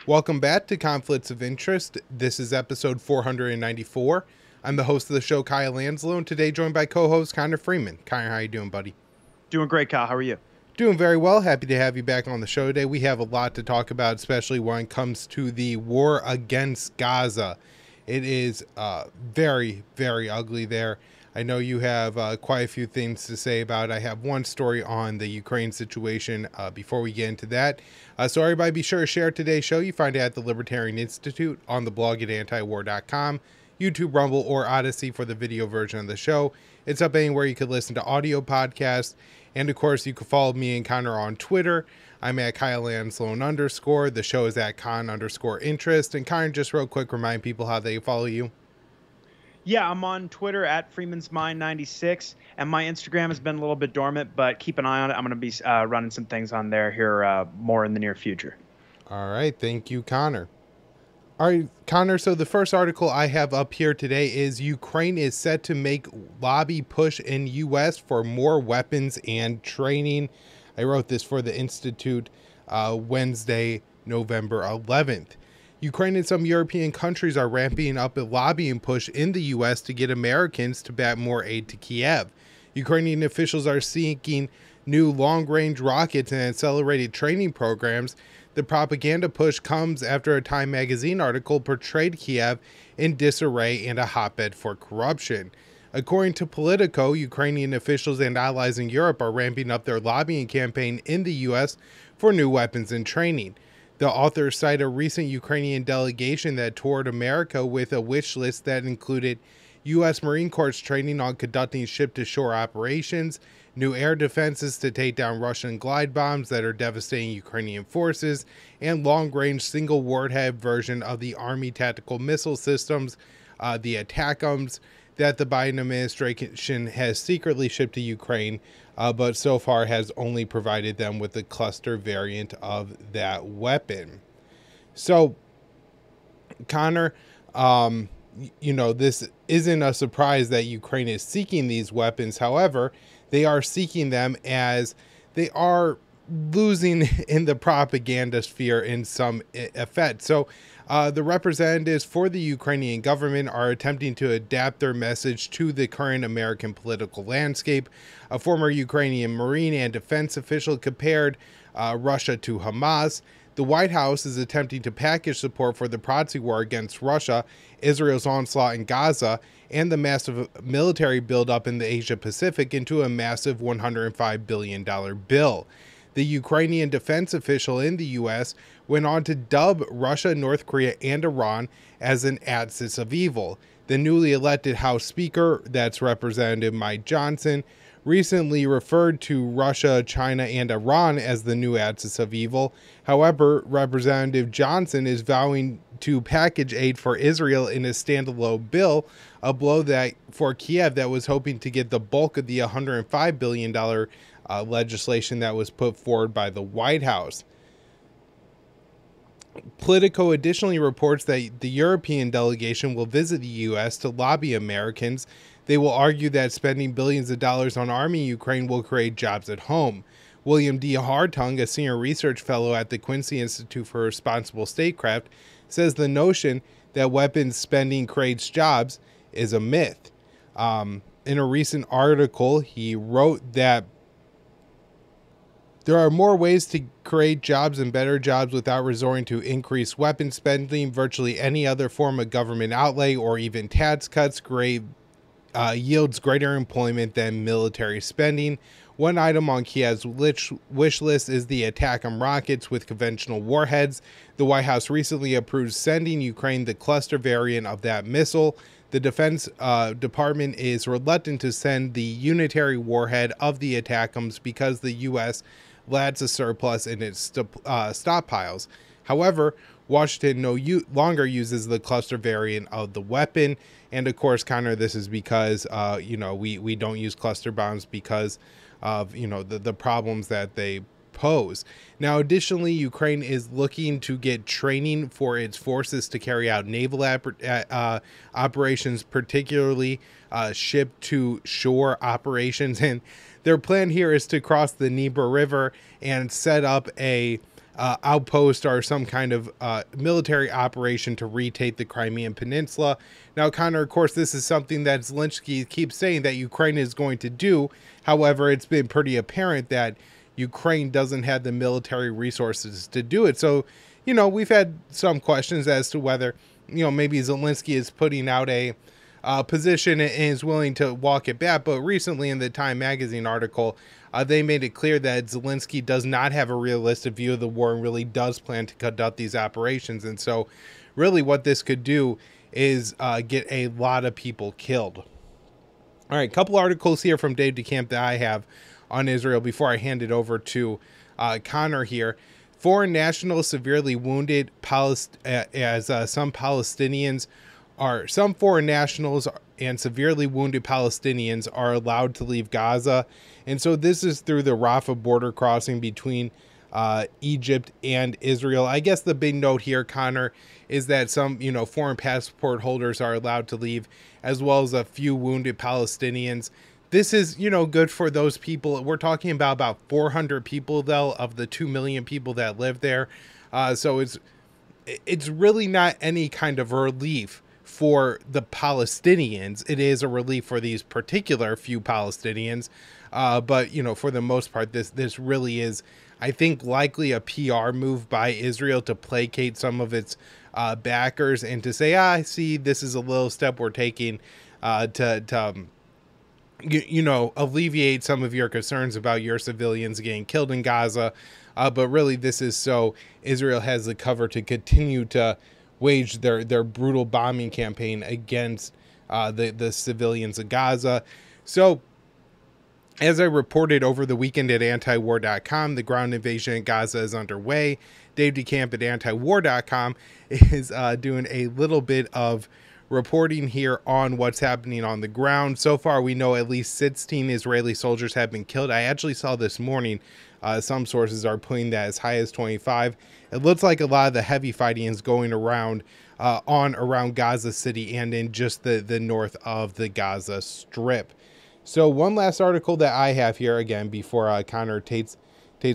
Welcome back to Conflicts of Interest. This is episode 494. I'm the host of the show, Kyle Lanslow, and today joined by co-host Connor Freeman. Connor, how you doing, buddy? Doing great, Kyle. How are you? Doing very well. Happy to have you back on the show today. We have a lot to talk about, especially when it comes to the war against Gaza. It is very, very ugly there. I know you have quite a few things to say about it. I have one story on the Ukraine situation before we get into that. So everybody be sure to share today's show. You find it at the Libertarian Institute, on the blog at antiwar.com, YouTube, Rumble, or Odyssey for the video version of the show. It's up anywhere you could listen to audio podcasts. And of course, you can follow me and Connor on Twitter. I'm at Kyle _. The show is at Con_interest. And Connor, just real quick, remind people how they follow you. Yeah, I'm on Twitter at Freeman's Mind 96, and my Instagram has been a little bit dormant, but keep an eye on it. I'm going to be running some things on there here more in the near future. All right. Thank you, Connor. All right, Connor, so the first article I have up here today is Ukraine is set to make lobby push in U.S. for more weapons and training. I wrote this for the Institute Wednesday, November 11th. Ukraine and some European countries are ramping up a lobbying push in the U.S. to get Americans to back more aid to Kiev. Ukrainian officials are seeking new long-range rockets and accelerated training programs. The propaganda push comes after a Time magazine article portrayed Kiev in disarray and a hotbed for corruption. According to Politico, Ukrainian officials and allies in Europe are ramping up their lobbying campaign in the U.S. for new weapons and training. The authors cite a recent Ukrainian delegation that toured America with a wish list that included U.S. Marine Corps training on conducting ship-to-shore operations, new air defenses to take down Russian glide bombs that are devastating Ukrainian forces, and long-range single warhead version of the Army tactical missile systems, the ATACMS, that the Biden administration has secretly shipped to Ukraine, but so far has only provided them with the cluster variant of that weapon. So, Connor, this isn't a surprise that Ukraine is seeking these weapons. However, they are seeking them as they are losing in the propaganda sphere in some effect. So the representatives for the Ukrainian government are attempting to adapt their message to the current American political landscape. A former Ukrainian Marine and defense official compared Russia to Hamas. The White House is attempting to package support for the proxy war against Russia, Israel's onslaught in Gaza, and the massive military buildup in the Asia Pacific into a massive $105 billion bill. The Ukrainian defense official in the U.S. went on to dub Russia, North Korea, and Iran as an axis of evil. The newly elected House Speaker, that's Representative Mike Johnson, recently referred to Russia, China, and Iran as the new axis of evil. However, Representative Johnson is vowing to package aid for Israel in a standalone bill, a blow that for Kiev that was hoping to get the bulk of the $105 billion legislation that was put forward by the White House. Politico additionally reports that the European delegation will visit the U.S. to lobby Americans. They will argue that spending billions of dollars on arming Ukraine will create jobs at home. William D. Hartung, a senior research fellow at the Quincy Institute for Responsible Statecraft, says the notion that weapons spending creates jobs is a myth. In a recent article, he wrote that there are more ways to create jobs and better jobs without resorting to increased weapon spending. Virtually any other form of government outlay or even tax cuts yields greater employment than military spending. One item on Kiev's wish list is the ATACMS rockets with conventional warheads. The White House recently approved sending Ukraine the cluster variant of that missile. The Defense Department is reluctant to send the unitary warhead of the ATACMS because the U.S. lacks a surplus in its stockpiles. However, Washington no longer uses the cluster variant of the weapon. And of course, Connor, this is because, we don't use cluster bombs because of, the problems that they pose. Now, additionally, Ukraine is looking to get training for its forces to carry out naval operations, particularly ship-to-shore operations. And their plan here is to cross the Dnieper River and set up a outpost or some kind of military operation to retake the Crimean Peninsula. Now, Connor, of course, this is something that Zelensky keeps saying that Ukraine is going to do. However, it's been pretty apparent that Ukraine doesn't have the military resources to do it. So, you know, we've had some questions as to whether, you know, maybe Zelensky is putting out a position and is willing to walk it back. But recently in the Time Magazine article, they made it clear that Zelensky does not have a realistic view of the war and really does plan to conduct these operations. And so really what this could do is get a lot of people killed. All right, a couple articles here from Dave DeCamp that I have on Israel before I hand it over to Connor here. Foreign nationals severely wounded as some foreign nationals and severely wounded Palestinians are allowed to leave Gaza. And so this is through the Rafah border crossing between Egypt and Israel. I guess the big note here, Connor, is that some, you know, foreign passport holders are allowed to leave, as well as a few wounded Palestinians. This is, you know, good for those people. We're talking about 400 people, though, of the 2 million people that live there. So it's really not any kind of relief for the Palestinians. It is a relief for these particular few Palestinians. But, you know, for the most part, this really is, I think, likely a PR move by Israel to placate some of its backers and to say, I see, this is a little step we're taking to you know, alleviate some of your concerns about your civilians getting killed in Gaza. But really, this is so Israel has the cover to continue to wage their brutal bombing campaign against the civilians of Gaza. So, as I reported over the weekend at antiwar.com, the ground invasion in Gaza is underway. Dave DeCamp at antiwar.com is doing a little bit of reporting here on what's happening on the ground. So far, we know at least 16 Israeli soldiers have been killed. I actually saw this morning, some sources are putting that as high as 25. It looks like a lot of the heavy fighting is going around around Gaza City and in just the north of the Gaza Strip. So one last article that I have here, again, before Connor takes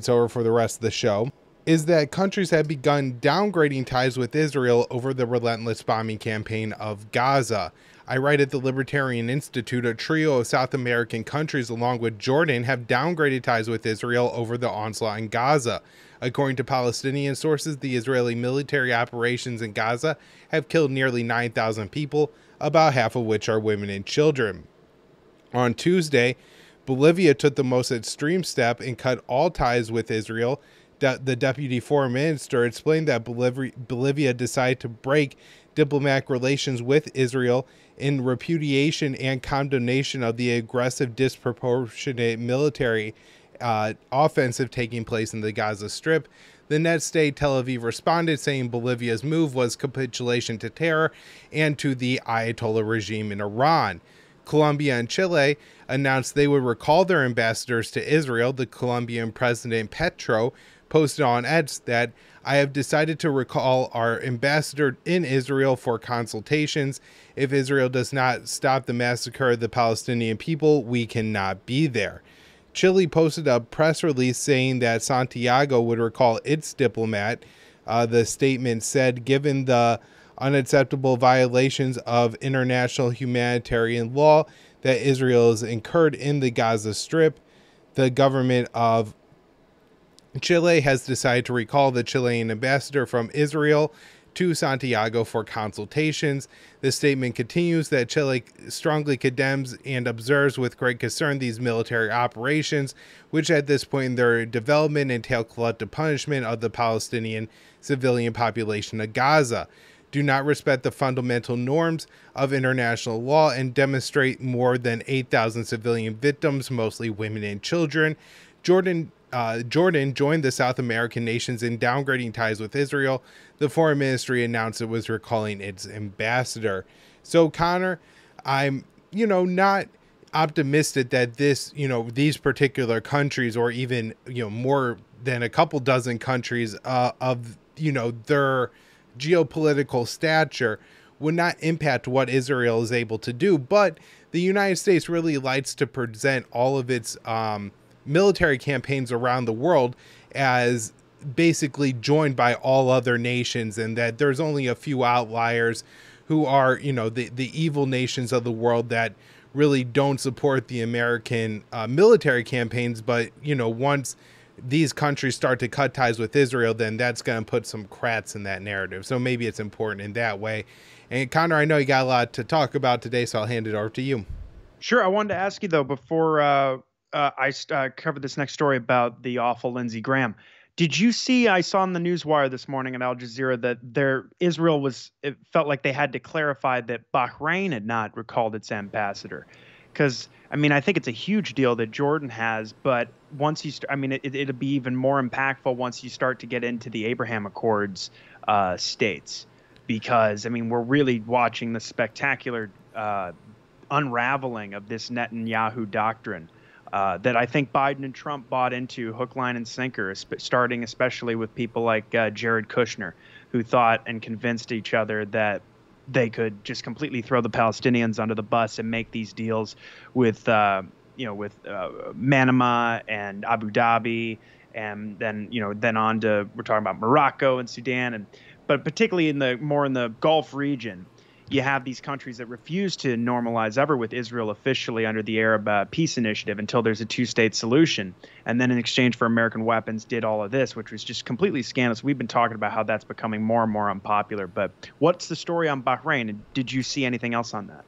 over for the rest of the show, is that countries have begun downgrading ties with Israel over the relentless bombing campaign of Gaza. I write at the Libertarian Institute, a trio of South American countries along with Jordan have downgraded ties with Israel over the onslaught in Gaza. According to Palestinian sources, the Israeli military operations in Gaza have killed nearly 9,000 people, about half of which are women and children. On Tuesday, Bolivia took the most extreme step and cut all ties with Israel. The deputy foreign minister explained that Bolivia decided to break diplomatic relations with Israel in repudiation and condemnation of the aggressive, disproportionate military offensive taking place in the Gaza Strip. The next day, Tel Aviv responded, saying Bolivia's move was capitulation to terror and to the Ayatollah regime in Iran. Colombia and Chile announced they would recall their ambassadors to Israel. The Colombian President Petro posted on X that I have decided to recall our ambassador in Israel for consultations. If Israel does not stop the massacre of the Palestinian people, we cannot be there. Chile posted a press release saying that Santiago would recall its diplomat. The statement said, given the unacceptable violations of international humanitarian law that Israel has incurred in the Gaza Strip, the government of Chile has decided to recall the Chilean ambassador from Israel to Santiago for consultations. The statement continues that Chile strongly condemns and observes with great concern these military operations, which at this point in their development entail collective punishment of the Palestinian civilian population of Gaza, do not respect the fundamental norms of international law, and demonstrate more than 8,000 civilian victims, mostly women and children. Jordan joined the South American nations in downgrading ties with Israel. The foreign ministry announced it was recalling its ambassador. So, Connor, I'm, not optimistic that these particular countries, or even, more than a couple dozen countries of, their geopolitical stature would not impact what Israel is able to do. But the United States really likes to present all of its military campaigns around the world as basically joined by all other nations, and that there's only a few outliers who are, the evil nations of the world that really don't support the American military campaigns. But, once these countries start to cut ties with Israel, then that's going to put some cracks in that narrative. So maybe it's important in that way. And Connor, I know you got a lot to talk about today, so I'll hand it over to you. Sure. I wanted to ask you, though, before I cover this next story about the awful Lindsey Graham. Did you see? I saw on the Newswire this morning at Al Jazeera that it felt like they had to clarify that Bahrain had not recalled its ambassador. Because, I mean, I think it's a huge deal that Jordan has, but once it'll be even more impactful once you start to get into the Abraham Accords states. Because, I mean, we're really watching the spectacular unraveling of this Netanyahu doctrine that I think Biden and Trump bought into hook, line, and sinker, starting especially with people like Jared Kushner, who thought and convinced each other that they could just completely throw the Palestinians under the bus and make these deals with Manama and Abu Dhabi, and then on to, we're talking about Morocco and Sudan, but particularly in the Gulf region. You have these countries that refuse to normalize ever with Israel officially under the Arab Peace Initiative until there's a two-state solution. And then in exchange for American weapons did all of this, which was just completely scandalous. We've been talking about how that's becoming more and more unpopular. But what's the story on Bahrain? And did you see anything else on that?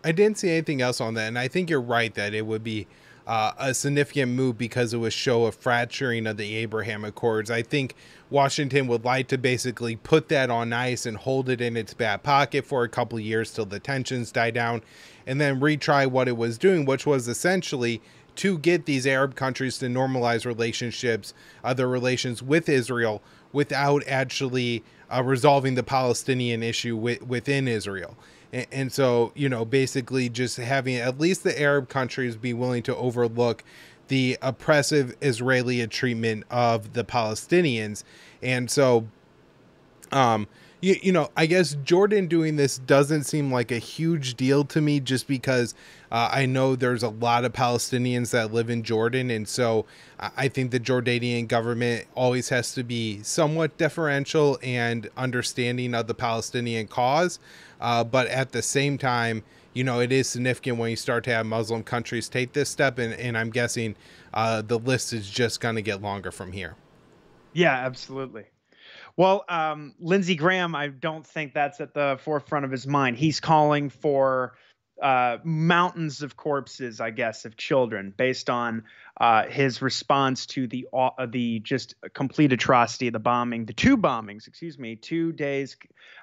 I didn't see anything else on that. And I think you're right that it would be a significant move because it would show a fracturing of the Abraham Accords. I think Washington would like to basically put that on ice and hold it in its back pocket for a couple of years till the tensions die down, and then retry what it was doing, which was essentially to get these Arab countries to normalize relationships, their relations with Israel, without actually resolving the Palestinian issue within Israel. And so, basically just having at least the Arab countries be willing to overlook the oppressive Israeli treatment of the Palestinians. And so, I guess Jordan doing this doesn't seem like a huge deal to me, just because I know there's a lot of Palestinians that live in Jordan. And so I think the Jordanian government always has to be somewhat deferential and understanding of the Palestinian cause. But at the same time, it is significant when you start to have Muslim countries take this step. And I'm guessing the list is just going to get longer from here. Yeah, absolutely. Well, Lindsey Graham, I don't think that's at the forefront of his mind. He's calling for mountains of corpses, I guess, of children, based on his response to the just complete atrocity of the bombing, the 2 days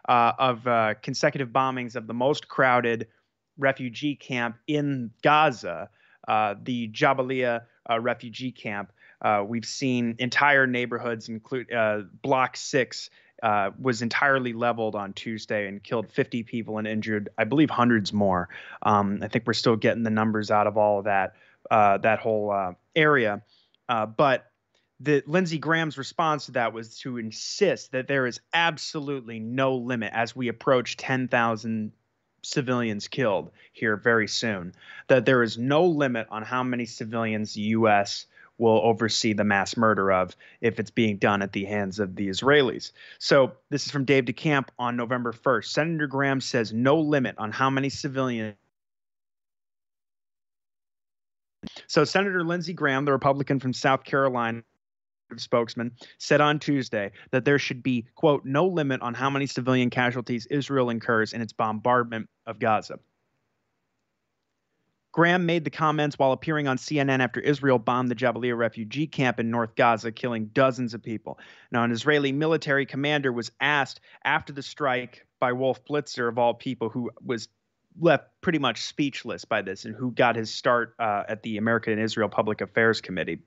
of consecutive bombings of the most crowded refugee camp in Gaza, the Jabalia refugee camp. We've seen entire neighborhoods, include Block 6, was entirely leveled on Tuesday and killed 50 people and injured, I believe, hundreds more. I think we're still getting the numbers out of all of that whole area. But Lindsey Graham's response to that was to insist that there is absolutely no limit as we approach 10,000 civilians killed here very soon, that there is no limit on how many civilians the U.S. will oversee the mass murder of if it's being done at the hands of the Israelis. So this is from Dave DeCamp on November 1st. Senator Graham says no limit on how many civilians. So Senator Lindsey Graham, the Republican from South Carolina spokesman, said on Tuesday that there should be, quote, no limit on how many civilian casualties Israel incurs in its bombardment of Gaza. Graham made the comments while appearing on CNN after Israel bombed the Jabalia refugee camp in North Gaza, killing dozens of people. Now, an Israeli military commander was asked after the strike by Wolf Blitzer, of all people, who was left pretty much speechless by this and who got his start at the American and Israel Public Affairs Committee.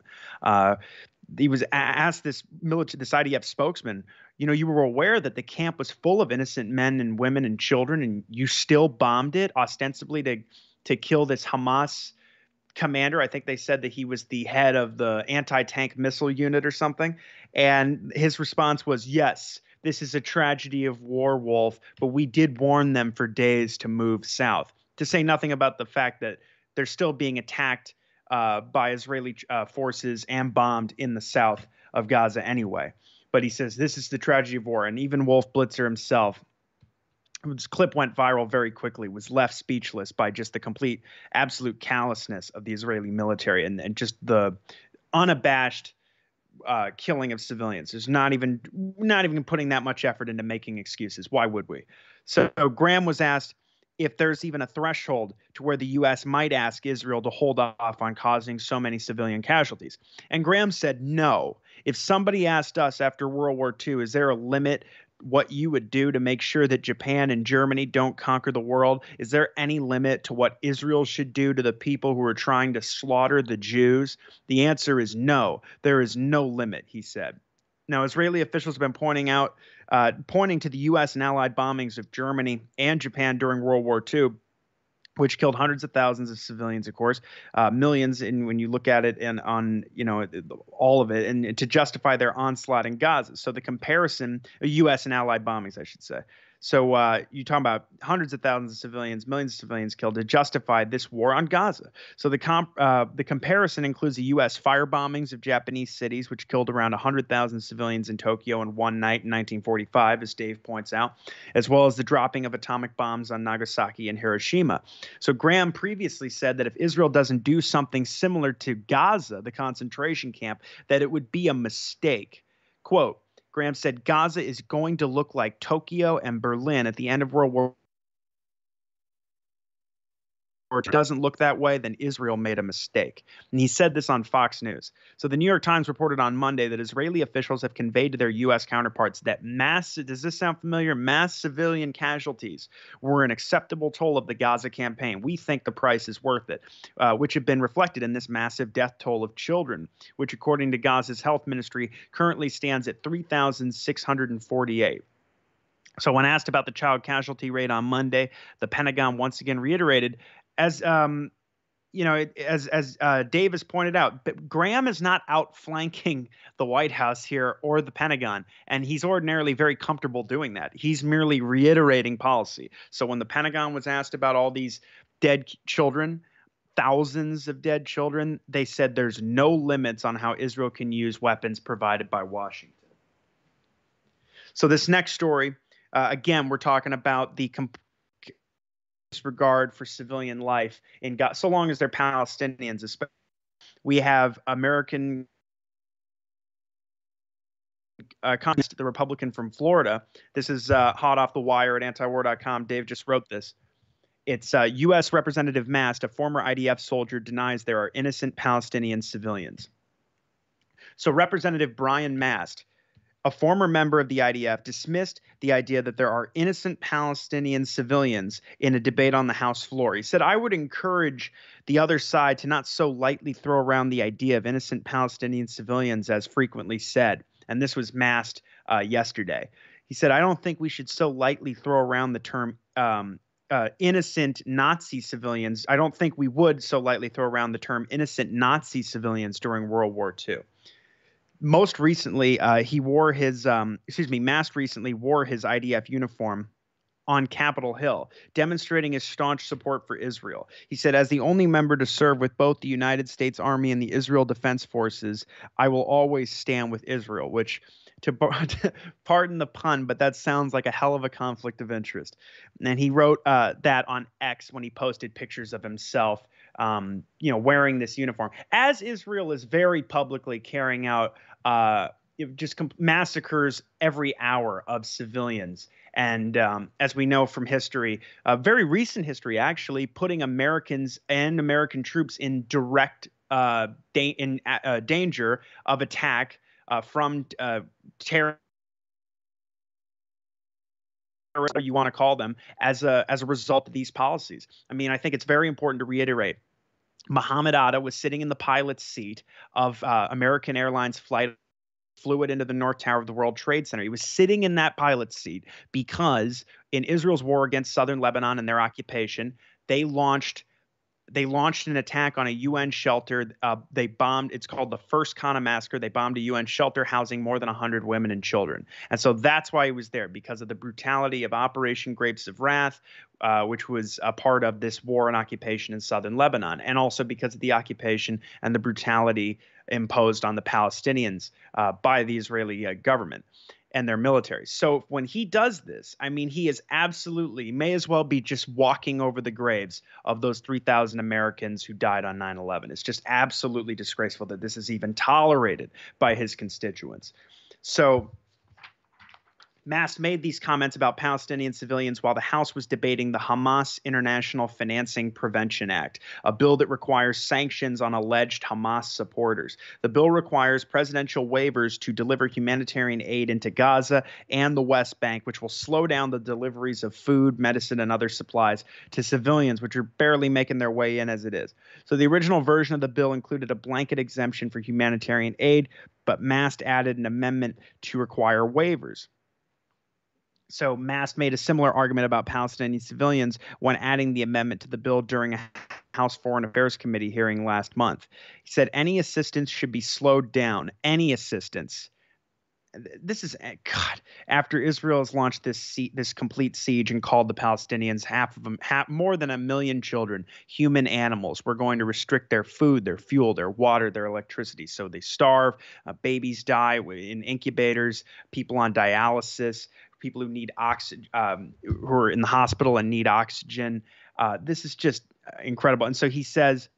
He was asked, this IDF spokesman, you were aware that the camp was full of innocent men and women and children, and you still bombed it ostensibly to kill this Hamas commander. I think they said that he was the head of the anti-tank missile unit or something. And his response was, yes, this is a tragedy of war, Wolf, but we did warn them for days to move south. To say nothing about the fact that they're still being attacked by Israeli forces and bombed in the south of Gaza anyway. But he says this is the tragedy of war. And even Wolf Blitzer himself, this clip went viral very quickly, was left speechless by just the complete, absolute callousness of the Israeli military and just the unabashed killing of civilians. There's not even putting that much effort into making excuses. Why would we? So Graham was asked if there's even a threshold to where the U.S. might ask Israel to hold off on causing so many civilian casualties. And Graham said no. If somebody asked us after World War II, is there a limit what you would do to make sure that Japan and Germany don't conquer the world? Is there any limit to what Israel should do to the people who are trying to slaughter the Jews? The answer is no. There is no limit, he said. Now, Israeli officials have been pointing to the U.S. and Allied bombings of Germany and Japan during World War II, which killed hundreds of thousands of civilians, of course, millions when you look at it and on, all of it, and to justify their onslaught in Gaza. So the comparison, U.S. and Allied bombings, I should say. So you're talking about hundreds of thousands of civilians, millions of civilians killed to justify this war on Gaza. So the comparison includes the U.S. firebombings of Japanese cities, which killed around 100,000 civilians in Tokyo in one night in 1945, as Dave points out, as well as the dropping of atomic bombs on Nagasaki and Hiroshima. So Graham previously said that if Israel doesn't do something similar to Gaza, the concentration camp, that it would be a mistake. Quote, Graham said, Gaza is going to look like Tokyo and Berlin at the end of World War or it doesn't look that way, then Israel made a mistake. And he said this on Fox News. So the New York Times reported on Monday that Israeli officials have conveyed to their U.S. counterparts that does this sound familiar? Mass civilian casualties were an acceptable toll of the Gaza campaign. We think the price is worth it, which have been reflected in this massive death toll of children, which according to Gaza's health ministry currently stands at 3,648. So when asked about the child casualty rate on Monday, the Pentagon once again reiterated, as Dave has pointed out, Graham is not outflanking the White House here or the Pentagon, and he's ordinarily very comfortable doing that. He's merely reiterating policy. So when the Pentagon was asked about all these dead children, thousands of dead children, they said there's no limits on how Israel can use weapons provided by Washington. So this next story, again, we're talking about the disregard for civilian life in Gaza, so long as they're Palestinians. Especially, we have American the Republican from Florida. This is hot off the wire at antiwar.com. Dave just wrote this. It's U.S. Representative Mast, a former IDF soldier, denies there are innocent Palestinian civilians. So Representative Brian Mast, a former member of the IDF, dismissed the idea that there are innocent Palestinian civilians in a debate on the House floor. He said, I would encourage the other side to not so lightly throw around the idea of innocent Palestinian civilians as frequently said. And this was Mast yesterday. He said, I don't think we should so lightly throw around the term innocent Nazi civilians. I don't think we would so lightly throw around the term innocent Nazi civilians during World War II. Most recently, Mast recently wore his IDF uniform on Capitol Hill, demonstrating his staunch support for Israel. He said, as the only member to serve with both the United States Army and the Israel Defense Forces, I will always stand with Israel, which, to pardon the pun, but that sounds like a hell of a conflict of interest. And he wrote that on X when he posted pictures of himself wearing this uniform, as Israel is very publicly carrying out massacres every hour of civilians. And as we know from history, very recent history, actually, putting Americans and American troops in direct danger of attack from terror, whatever you want to call them, as a result of these policies. I mean, I think it's very important to reiterate. Mohammed Atta was sitting in the pilot's seat of American Airlines flight, flew it into the North Tower of the World Trade Center. He was sitting in that pilot's seat because in Israel's war against southern Lebanon and their occupation, they launched an attack on a UN shelter. They bombed. It's called the First Qana Massacre. They bombed a UN shelter housing more than 100 women and children. And so that's why he was there, because of the brutality of Operation Grapes of Wrath, which was a part of this war and occupation in southern Lebanon, and also because of the occupation and the brutality imposed on the Palestinians by the Israeli government and their military. So when he does this, I mean, he is absolutely may as well be just walking over the graves of those 3,000 Americans who died on 9/11. It's just absolutely disgraceful that this is even tolerated by his constituents. So Mast made these comments about Palestinian civilians while the House was debating the Hamas International Financing Prevention Act, a bill that requires sanctions on alleged Hamas supporters. The bill requires presidential waivers to deliver humanitarian aid into Gaza and the West Bank, which will slow down the deliveries of food, medicine, and other supplies to civilians, which are barely making their way in as it is. So the original version of the bill included a blanket exemption for humanitarian aid, but Mast added an amendment to require waivers. So Mast made a similar argument about Palestinian civilians when adding the amendment to the bill during a House Foreign Affairs Committee hearing last month. He said any assistance should be slowed down. Any assistance. This is God. After Israel has launched this complete siege and called the Palestinians, half of them, more than 1 million children, human animals. We're going to restrict their food, their fuel, their water, their electricity, so they starve. Babies die in incubators. People on dialysis. People who need oxygen, who are in the hospital and need oxygen. This is just incredible. And so he says,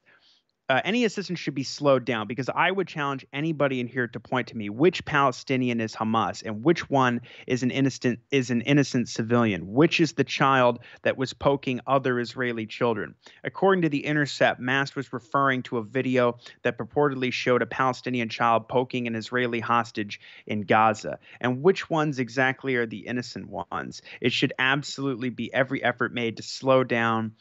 any assistance should be slowed down because I would challenge anybody in here to point to me which Palestinian is Hamas and which one is an innocent civilian, which is the child that was poking other Israeli children. According to The Intercept, Mast was referring to a video that purportedly showed a Palestinian child poking an Israeli hostage in Gaza. And which ones exactly are the innocent ones? It should absolutely be every effort made to slow down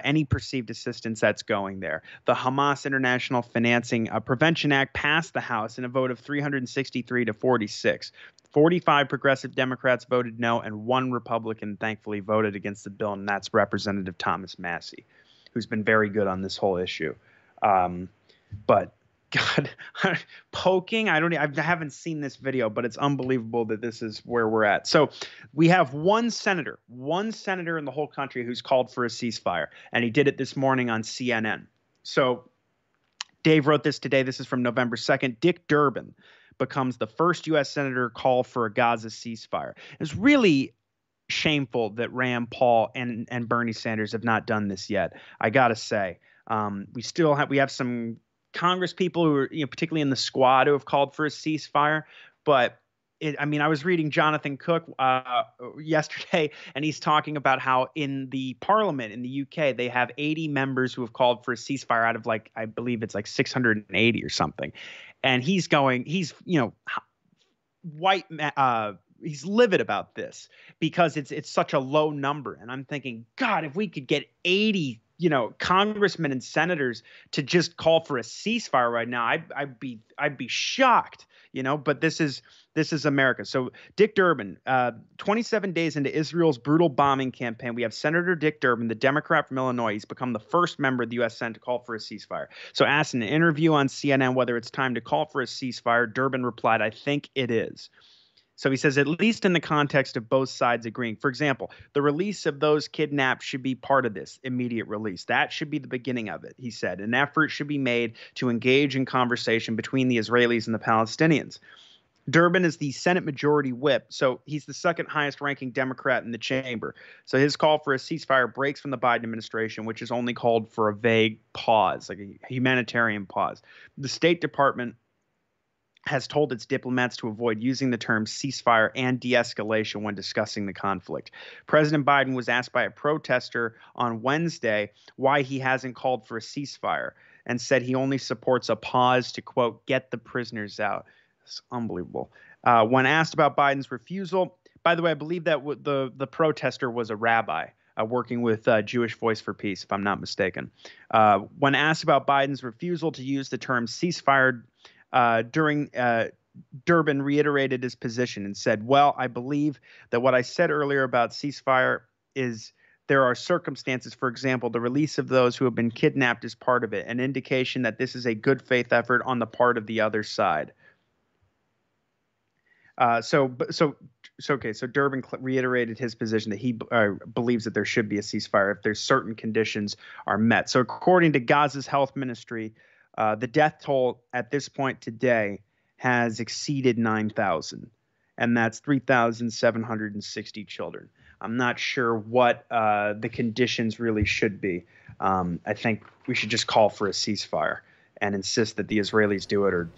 any perceived assistance that's going there. The Hamas International Financing Prevention Act passed the House in a vote of 363 to 46. 45 progressive Democrats voted no, and 1 Republican thankfully voted against the bill, and that's Representative Thomas Massie, who's been very good on this whole issue. But God, poking, I haven't seen this video, but it's unbelievable that this is where we're at. So we have one senator in the whole country who's called for a ceasefire, and he did it this morning on CNN. So Dave wrote this today. This is from November 2nd. Dick Durbin becomes the first U.S. senator to call for a Gaza ceasefire. It's really shameful that Rand Paul and Bernie Sanders have not done this yet. I got to say, we have some Congress people who are, particularly in the squad, who have called for a ceasefire. But I was reading Jonathan Cook yesterday, and he's talking about how in the Parliament in the UK they have 80 members who have called for a ceasefire out of I believe it's 680 or something. And he's white. He's livid about this because it's such a low number. And I'm thinking, God, if we could get 80 congressmen and senators to just call for a ceasefire right now, I'd be shocked, but this is America. So Dick Durbin, 27 days into Israel's brutal bombing campaign, we have Senator Dick Durbin, the Democrat from Illinois. He's become the first member of the U.S. Senate to call for a ceasefire. So asked in an interview on CNN whether it's time to call for a ceasefire, Durbin replied, "I think it is." So he says, at least in the context of both sides agreeing. For example, the release of those kidnapped should be part of this immediate release. That should be the beginning of it, he said. An effort should be made to engage in conversation between the Israelis and the Palestinians. Durbin is the Senate Majority Whip, so he's the second highest ranking Democrat in the chamber. So his call for a ceasefire breaks from the Biden administration, which has only called for a vague pause, like a humanitarian pause. The State Department has told its diplomats to avoid using the terms ceasefire and de-escalation when discussing the conflict. President Biden was asked by a protester on Wednesday why he hasn't called for a ceasefire and said he only supports a pause to, quote, get the prisoners out. It's unbelievable. When asked about Biden's refusal, by the way, I believe that the protester was a rabbi working with Jewish Voice for Peace, if I'm not mistaken. When asked about Biden's refusal to use the term ceasefire, Durbin reiterated his position and said, well, I believe that what I said earlier about ceasefire is there are circumstances, for example, the release of those who have been kidnapped is part of it, an indication that this is a good faith effort on the part of the other side. So Durbin reiterated his position that he believes that there should be a ceasefire if there's certain conditions are met. So according to Gaza's health ministry, The death toll at this point today has exceeded 9,000, and that's 3,760 children. I'm not sure what the conditions really should be. I think we should just call for a ceasefire and insist that the Israelis do it, or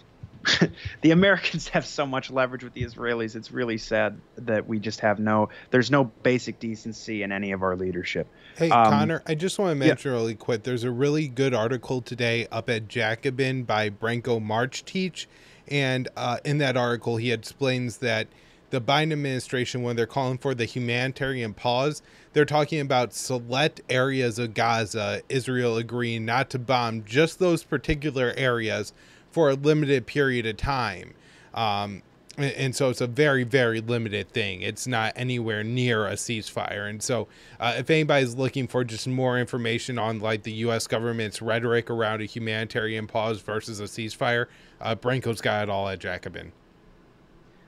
the Americans have so much leverage with the Israelis. It's really sad that we just have there's no basic decency in any of our leadership. Hey, Connor, I just want to Yeah. mention really quick, there's a really good article today up at Jacobin by Branko March-Teach. And in that article, he explains that the Biden administration, when they're calling for the humanitarian pause, they're talking about select areas of Gaza, Israel agreeing not to bomb just those particular areas for a limited period of time. And so it's a very, very limited thing. It's not anywhere near a ceasefire. And so if anybody's looking for just more information on like the U.S. government's rhetoric around a humanitarian pause versus a ceasefire, Branko's got it all at Jacobin.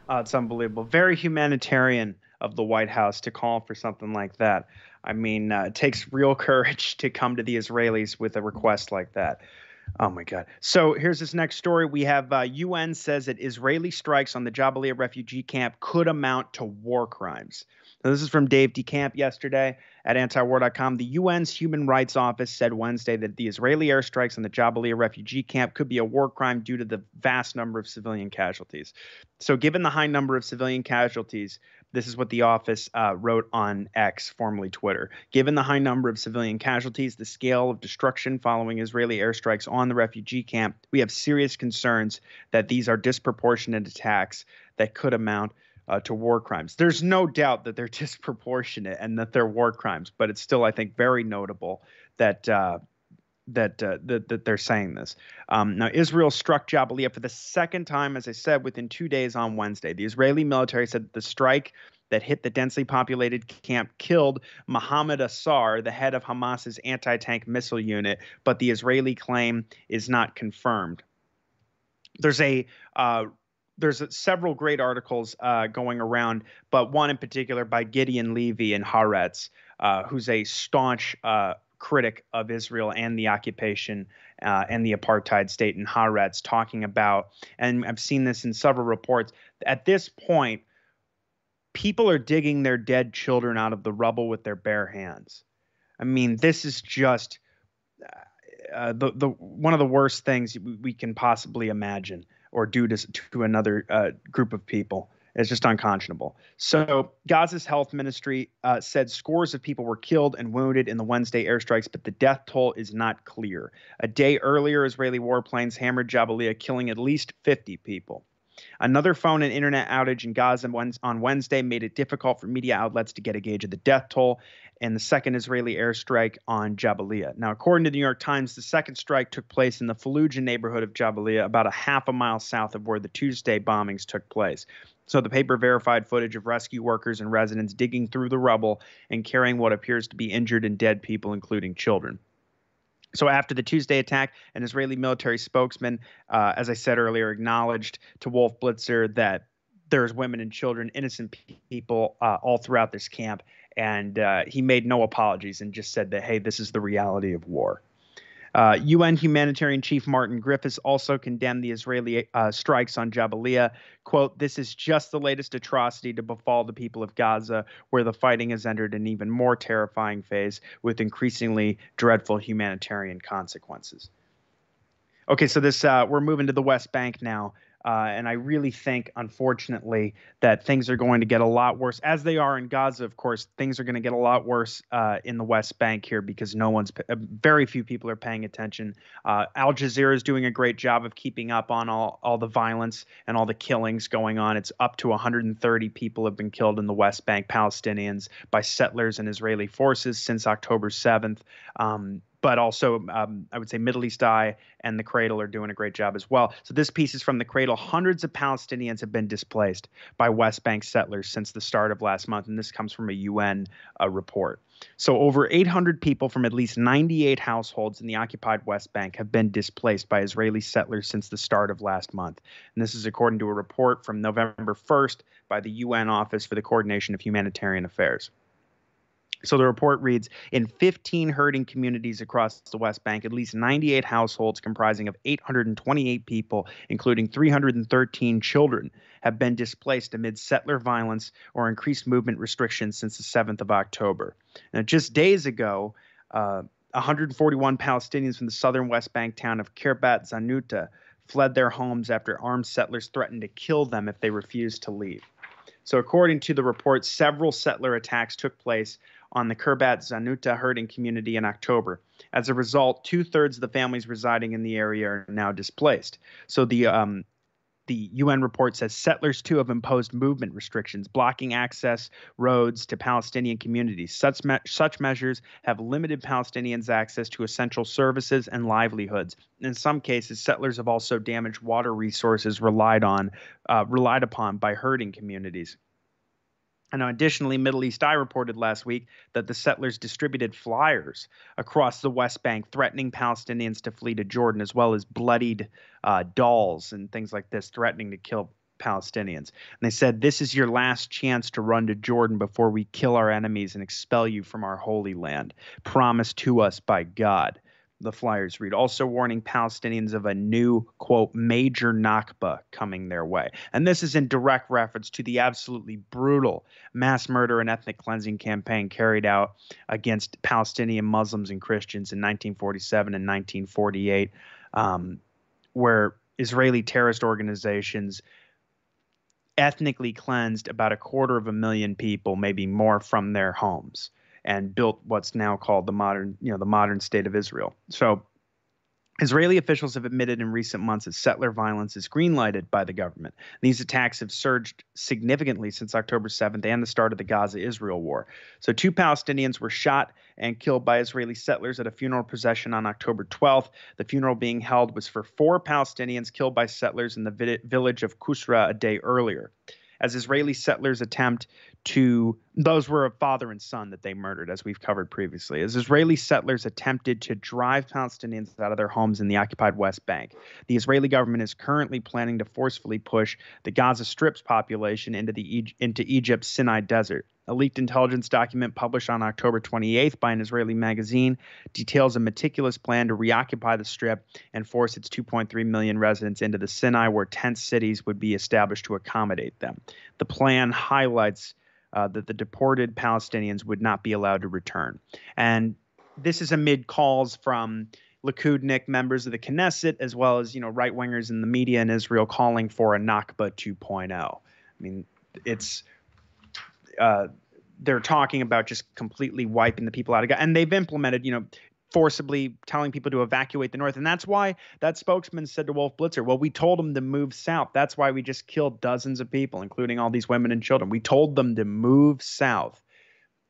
It's unbelievable. Very humanitarian of the White House to call for something like that. I mean, it takes real courage to come to the Israelis with a request like that. Oh my God. So here's this next story. We have UN says that Israeli strikes on the Jabalia refugee camp could amount to war crimes. Now, this is from Dave DeCamp yesterday at antiwar.com. The UN's Human Rights Office said Wednesday that the Israeli airstrikes on the Jabalia refugee camp could be a war crime due to the vast number of civilian casualties. So given the high number of civilian casualties, this is what the office wrote on X, formerly Twitter. Given the high number of civilian casualties, the scale of destruction following Israeli airstrikes on the refugee camp, we have serious concerns that these are disproportionate attacks that could amount to war crimes. There's no doubt that they're disproportionate and that they're war crimes, but it's still, I think, very notable that that they're saying this. Now, Israel struck Jabalia for the second time, as I said, within 2 days on Wednesday. The Israeli military said that the strike that hit the densely populated camp killed Mohammed Assar, the head of Hamas's anti-tank missile unit, but the Israeli claim is not confirmed. There's several great articles going around, but one in particular by Gideon Levy in Haaretz, who's a staunch critic of Israel and the occupation and the apartheid state in Haaretz, talking about, and I've seen this in several reports, at this point, people are digging their dead children out of the rubble with their bare hands. I mean, this is just the one of the worst things we can possibly imagine or do to another group of people. It's just unconscionable. So Gaza's health ministry said scores of people were killed and wounded in the Wednesday airstrikes, but the death toll is not clear. A day earlier, Israeli warplanes hammered Jabalia, killing at least 50 people. Another phone and internet outage in Gaza on Wednesday made it difficult for media outlets to get a gauge of the death toll and the second Israeli airstrike on Jabalia. Now, according to the New York Times, the second strike took place in the Fallujah neighborhood of Jabalia, about a half a mile south of where the Tuesday bombings took place. So the paper verified footage of rescue workers and residents digging through the rubble and carrying what appears to be injured and dead people, including children. So after the Tuesday attack, an Israeli military spokesman, as I said earlier, acknowledged to Wolf Blitzer that there's women and children, innocent people all throughout this camp. And he made no apologies and just said that, hey, this is the reality of war. UN humanitarian chief Martin Griffiths also condemned the Israeli strikes on Jabalia. Quote, this is just the latest atrocity to befall the people of Gaza, where the fighting has entered an even more terrifying phase with increasingly dreadful humanitarian consequences. Okay, so we're moving to the West Bank now. And I really think, unfortunately, that things are going to get a lot worse, as they are in Gaza. Of course, things are going to get a lot worse in the West Bank here because very few people are paying attention. Al Jazeera is doing a great job of keeping up on all the violence and all the killings going on. It's up to 130 people have been killed in the West Bank, Palestinians, by settlers and Israeli forces since October 7th. But also, I would say Middle East Eye and The Cradle are doing a great job as well. So this piece is from The Cradle. Hundreds of Palestinians have been displaced by West Bank settlers since the start of last month, and this comes from a UN report. So over 800 people from at least 98 households in the occupied West Bank have been displaced by Israeli settlers since the start of last month. And this is according to a report from November 1st by the UN Office for the Coordination of Humanitarian Affairs. So the report reads, in 15 herding communities across the West Bank, at least 98 households comprising of 828 people, including 313 children, have been displaced amid settler violence or increased movement restrictions since the 7th of October. Now, just days ago, 141 Palestinians from the southern West Bank town of Kirbat Zanuta fled their homes after armed settlers threatened to kill them if they refused to leave. So, according to the report, several settler attacks took place on the Kirbat Zanuta herding community in October. As a result, 2/3 of the families residing in the area are now displaced. So the UN report says settlers too have imposed movement restrictions, blocking access roads to Palestinian communities. Such measures have limited Palestinians' access to essential services and livelihoods. In some cases, settlers have also damaged water resources relied upon by herding communities. And additionally, Middle East Eye reported last week that the settlers distributed flyers across the West Bank threatening Palestinians to flee to Jordan, as well as bloodied dolls and things like this threatening to kill Palestinians. And they said, this is your last chance to run to Jordan before we kill our enemies and expel you from our holy land, promised to us by God. The flyers read, also warning Palestinians of a new, quote, major Nakba coming their way. And this is in direct reference to the absolutely brutal mass murder and ethnic cleansing campaign carried out against Palestinian Muslims and Christians in 1947 and 1948, where Israeli terrorist organizations ethnically cleansed about 250,000 people, maybe more, from their homes, and built what's now called the modern state of Israel. So Israeli officials have admitted in recent months that settler violence is greenlighted by the government. These attacks have surged significantly since October 7th and the start of the Gaza-Israel war. So 2 Palestinians were shot and killed by Israeli settlers at a funeral procession on October 12th. The funeral being held was for 4 Palestinians killed by settlers in the village of Kusra a day earlier. As Israeli settlers attempt to, those were a father and son that they murdered, as we've covered previously. As Israeli settlers attempted to drive Palestinians out of their homes in the occupied West Bank, the Israeli government is currently planning to forcefully push the Gaza Strip's population into Egypt's Sinai Desert. A leaked intelligence document published on October 28th by an Israeli magazine details a meticulous plan to reoccupy the Strip and force its 2.3 million residents into the Sinai, where tent cities would be established to accommodate them. The plan highlights that the deported Palestinians would not be allowed to return. And this is amid calls from Likudnik members of the Knesset, as well as, right-wingers in the media in Israel, calling for a Nakba 2.0. I mean, it's they're talking about just completely wiping the people out of Gaza. And they've implemented, forcibly telling people to evacuate the north. And that's why that spokesman said to Wolf Blitzer, well, we told them to move south. That's why we just killed dozens of people, including all these women and children. We told them to move south.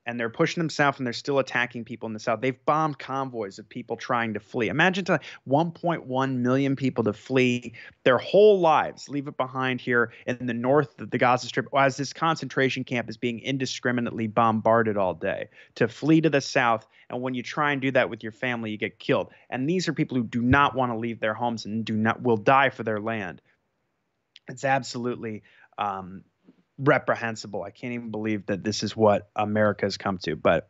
And they're pushing them south, and they're still attacking people in the south. They've bombed convoys of people trying to flee. Imagine telling 1.1 million people to flee their whole lives, leave it behind here in the north of the Gaza Strip, as this concentration camp is being indiscriminately bombarded all day, to flee to the south. And when you try and do that with your family, you get killed. And these are people who do not want to leave their homes and will die for their land. It's absolutely reprehensible. I can't even believe that this is what America has come to. But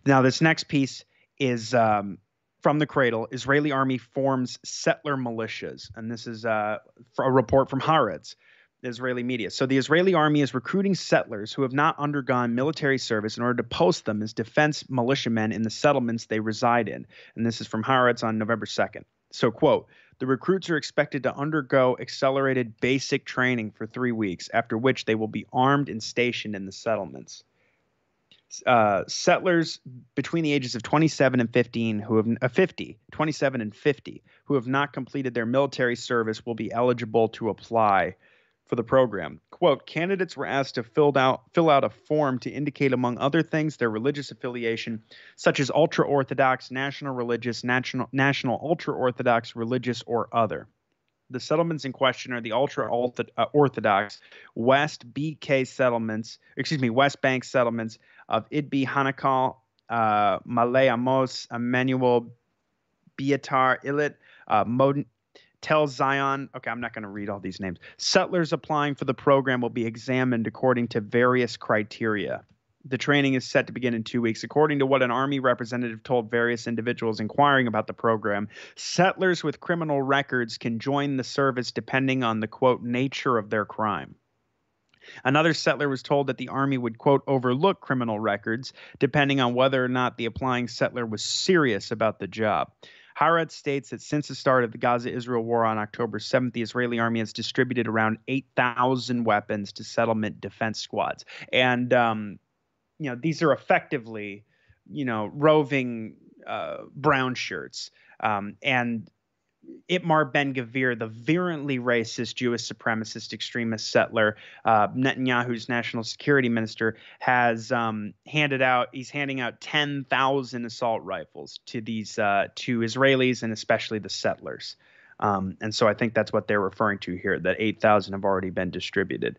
now this next piece is from the Cradle. Israeli army forms settler militias. And this is a report from Haaretz, the Israeli media. So the Israeli army is recruiting settlers who have not undergone military service in order to post them as defense militiamen in the settlements they reside in. And this is from Haaretz on November 2nd. So, quote, the recruits are expected to undergo accelerated basic training for 3 weeks, after which they will be armed and stationed in the settlements. Settlers between the ages of 27 and 50 who have not completed their military service will be eligible to apply for the program. Quote, candidates were asked to fill out a form to indicate, among other things, their religious affiliation, such as ultra-Orthodox, national religious, national ultra-Orthodox, religious, or other. The settlements in question are the ultra-Orthodox West Bank settlements of Idbi, Hanakal, Malay Amos, Emmanuel, Beatar, Ilit, Tel Zion. Okay, I'm not going to read all these names. Settlers applying for the program will be examined according to various criteria. The training is set to begin in 2 weeks. According to what an Army representative told various individuals inquiring about the program, settlers with criminal records can join the service depending on the, quote, nature of their crime. Another settler was told that the Army would, quote, overlook criminal records depending on whether or not the applying settler was serious about the job. Haaretz states that since the start of the Gaza-Israel war on October 7th, the Israeli army has distributed around 8,000 weapons to settlement defense squads. And, these are effectively, roving brown shirts. And Itmar Ben-Gvir, the virulently racist Jewish supremacist extremist settler, Netanyahu's national security minister, has handing out 10,000 assault rifles to these to Israelis and especially the settlers. And so I think that's what they're referring to here, that 8,000 have already been distributed.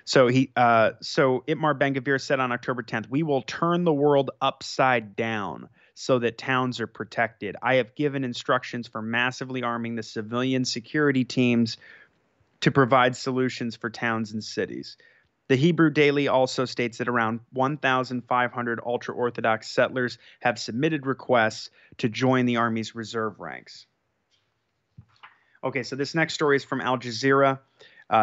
So Itmar Ben-Gvir said on October 10th, "We will turn the world upside down so that towns are protected. I have given instructions for massively arming the civilian security teams to provide solutions for towns and cities." The Hebrew Daily also states that around 1,500 ultra-Orthodox settlers have submitted requests to join the Army's reserve ranks. Okay, so this next story is from Al Jazeera,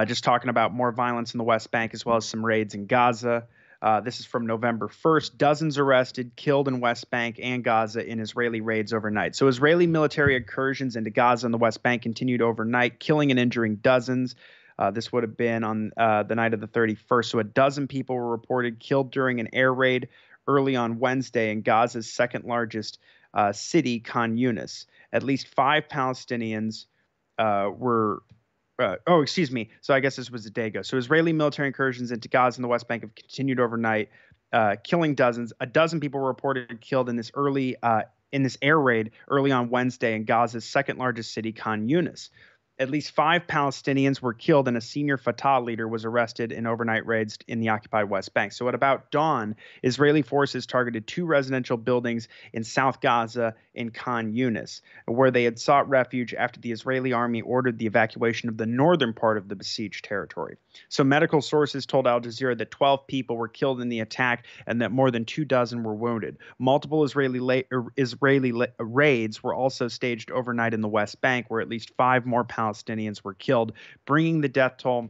just talking about more violence in the West Bank as well as some raids in Gaza. This is from November 1st. Dozens arrested, killed in West Bank and Gaza in Israeli raids overnight. So Israeli military incursions into Gaza and the West Bank continued overnight, killing and injuring dozens. This would have been on the night of the 31st. So a dozen people were reported killed during an air raid early on Wednesday in Gaza's second largest city, Khan Yunis. At least 5 Palestinians were... So I guess this was a day ago. So Israeli military incursions into Gaza and the West Bank have continued overnight, killing dozens. A dozen people were reported killed in this air raid early on Wednesday in Gaza's second largest city, Khan Yunis. At least 5 Palestinians were killed, and a senior Fatah leader was arrested in overnight raids in the occupied West Bank. So at about dawn, Israeli forces targeted 2 residential buildings in South Gaza in Khan Yunis, where they had sought refuge after the Israeli army ordered the evacuation of the northern part of the besieged territory. So medical sources told Al Jazeera that 12 people were killed in the attack and that more than 24 were wounded. Multiple Israeli raids were also staged overnight in the West Bank, where at least 5 more Palestinians were killed, bringing the death toll.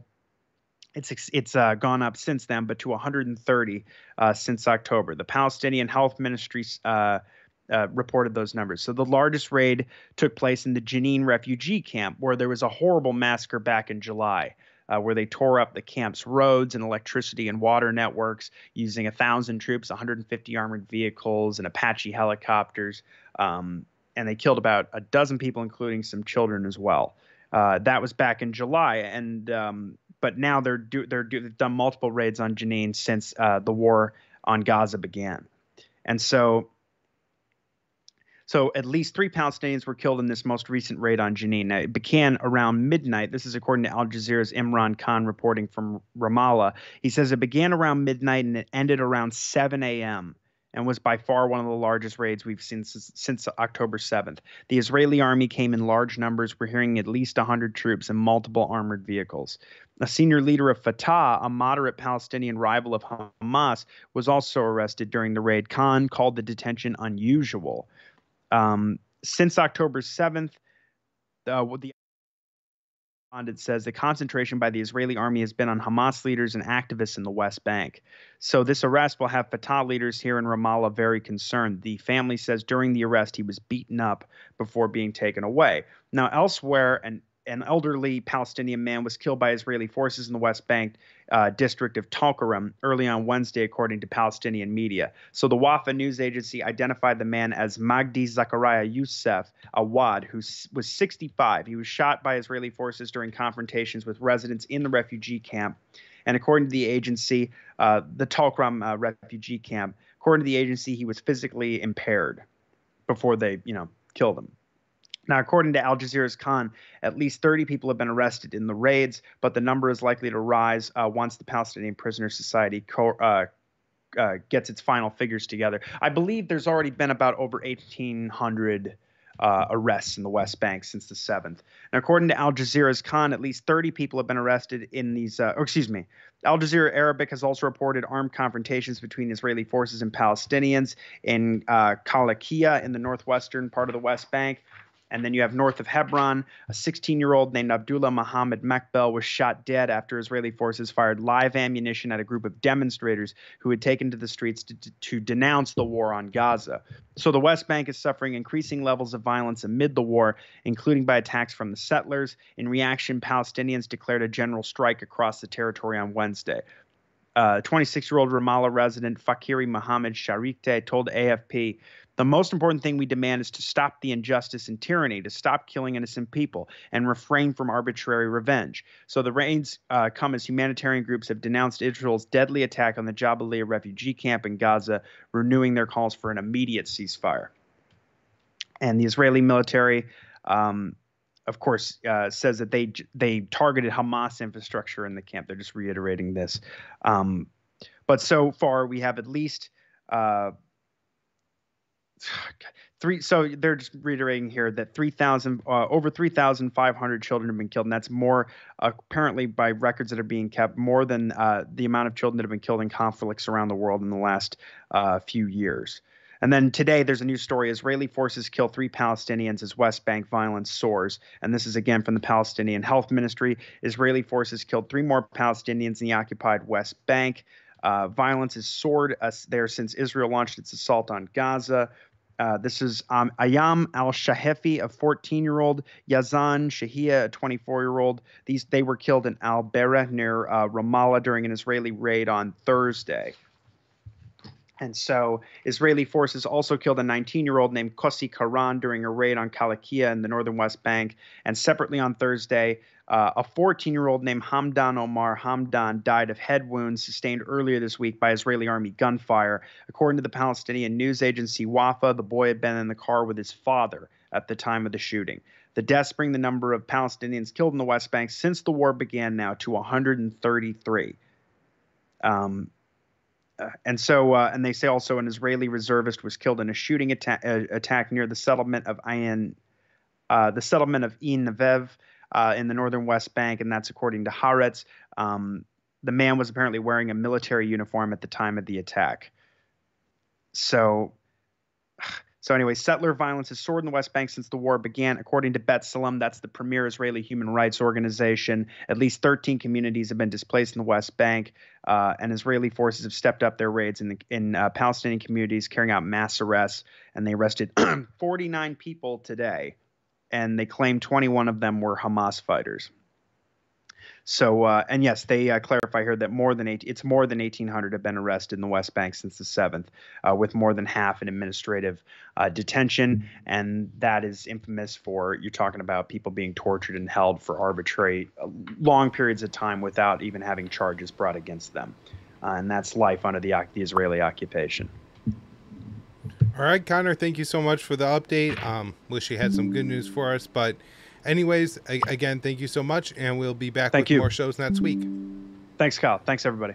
It's gone up since then, but to 130 since October. The Palestinian Health Ministry reported those numbers. So the largest raid took place in the Jenin refugee camp, where there was a horrible massacre back in July, where they tore up the camp's roads and electricity and water networks using 1,000 troops, 150 armored vehicles, and Apache helicopters. And they killed about a dozen people, including some children as well. That was back in July, and but now they've done multiple raids on Jenin since the war on Gaza began, and so at least 3 Palestinians were killed in this most recent raid on Jenin. Now, it began around midnight. This is according to Al Jazeera's Imran Khan reporting from Ramallah. He says it began around midnight and it ended around 7 a.m. and was by far one of the largest raids we've seen since October 7th. The Israeli army came in large numbers. We're hearing at least 100 troops and multiple armored vehicles. A senior leader of Fatah, a moderate Palestinian rival of Hamas, was also arrested during the raid. Khan called the detention unusual. Since October 7th, the respondent says the concentration by the Israeli army has been on Hamas leaders and activists in the West Bank. So this arrest will have Fatah leaders here in Ramallah very concerned. The family says during the arrest he was beaten up before being taken away. Now elsewhere, an elderly Palestinian man was killed by Israeli forces in the West Bank district of Tulkarem early on Wednesday, according to Palestinian media. So the Wafa news agency identified the man as Magdi Zachariah Youssef Awad, who was 65. He was shot by Israeli forces during confrontations with residents in the refugee camp. And according to the agency, the Tulkarem refugee camp, according to the agency, he was physically impaired before they, killed him. Now, according to Al Jazeera's Khan, at least 30 people have been arrested in the raids, but the number is likely to rise once the Palestinian Prisoner Society gets its final figures together. I believe there's already been about over 1,800 arrests in the West Bank since the 7th. And according to Al Jazeera's Khan, at least 30 people have been arrested in these, Al Jazeera Arabic has also reported armed confrontations between Israeli forces and Palestinians in Kalakia in the northwestern part of the West Bank. And then you have north of Hebron, a 16-year-old named Abdullah Mohammed Mekbel was shot dead after Israeli forces fired live ammunition at a group of demonstrators who had taken to the streets to denounce the war on Gaza. So the West Bank is suffering increasing levels of violence amid the war, including by attacks from the settlers. In reaction, Palestinians declared a general strike across the territory on Wednesday. 26-year-old Ramallah resident Fakiri Mohammed Sharikte told AFP, "The most important thing we demand is to stop the injustice and tyranny, to stop killing innocent people, and refrain from arbitrary revenge." So the raids come as humanitarian groups have denounced Israel's deadly attack on the Jabalia refugee camp in Gaza, renewing their calls for an immediate ceasefire. And the Israeli military, of course, says that they targeted Hamas infrastructure in the camp. They're just reiterating this. But so far, we have at least so they're just reiterating here that over 3,500 children have been killed, and that's more apparently by records that are being kept, more than the amount of children that have been killed in conflicts around the world in the last few years. And then today there's a new story: Israeli forces kill 3 Palestinians as West Bank violence soars. And this is again from the Palestinian Health Ministry. Israeli forces killed 3 more Palestinians in the occupied West Bank. Violence has soared there since Israel launched its assault on Gaza. This is Ayam al-Shahefi, a 14-year-old, Yazan Shahia, a 24-year-old. They were killed in Al-Bereh near Ramallah during an Israeli raid on Thursday. And so Israeli forces also killed a 19-year-old named Kosi Karan during a raid on Kalakia in the northern West Bank. And separately on Thursday, a 14-year-old named Hamdan Omar Hamdan died of head wounds sustained earlier this week by Israeli army gunfire. According to the Palestinian news agency Wafa, the boy had been in the car with his father at the time of the shooting. The deaths bring the number of Palestinians killed in the West Bank since the war began now to 133. And they say also an Israeli reservist was killed in a shooting attack near the settlement of Ein Nevev in the northern West Bank, and that's according to Haaretz. The man was apparently wearing a military uniform at the time of the attack. So anyway, settler violence has soared in the West Bank since the war began. According to B'Tselem, that's the premier Israeli human rights organization, at least 13 communities have been displaced in the West Bank, and Israeli forces have stepped up their raids in Palestinian communities, carrying out mass arrests, and they arrested 49 people today, and they claim 21 of them were Hamas fighters. So, and yes, they clarify here that it's more than 1,800 have been arrested in the West Bank since the 7th, with more than half in administrative detention. And that is infamous for, you're talking about people being tortured and held for arbitrary long periods of time without even having charges brought against them. And that's life under the Israeli occupation. All right, Connor, thank you so much for the update. Wish you had some good news for us, but anyways, again, thank you so much, and we'll be back with more shows next week. Thanks, Kyle. Thanks, everybody.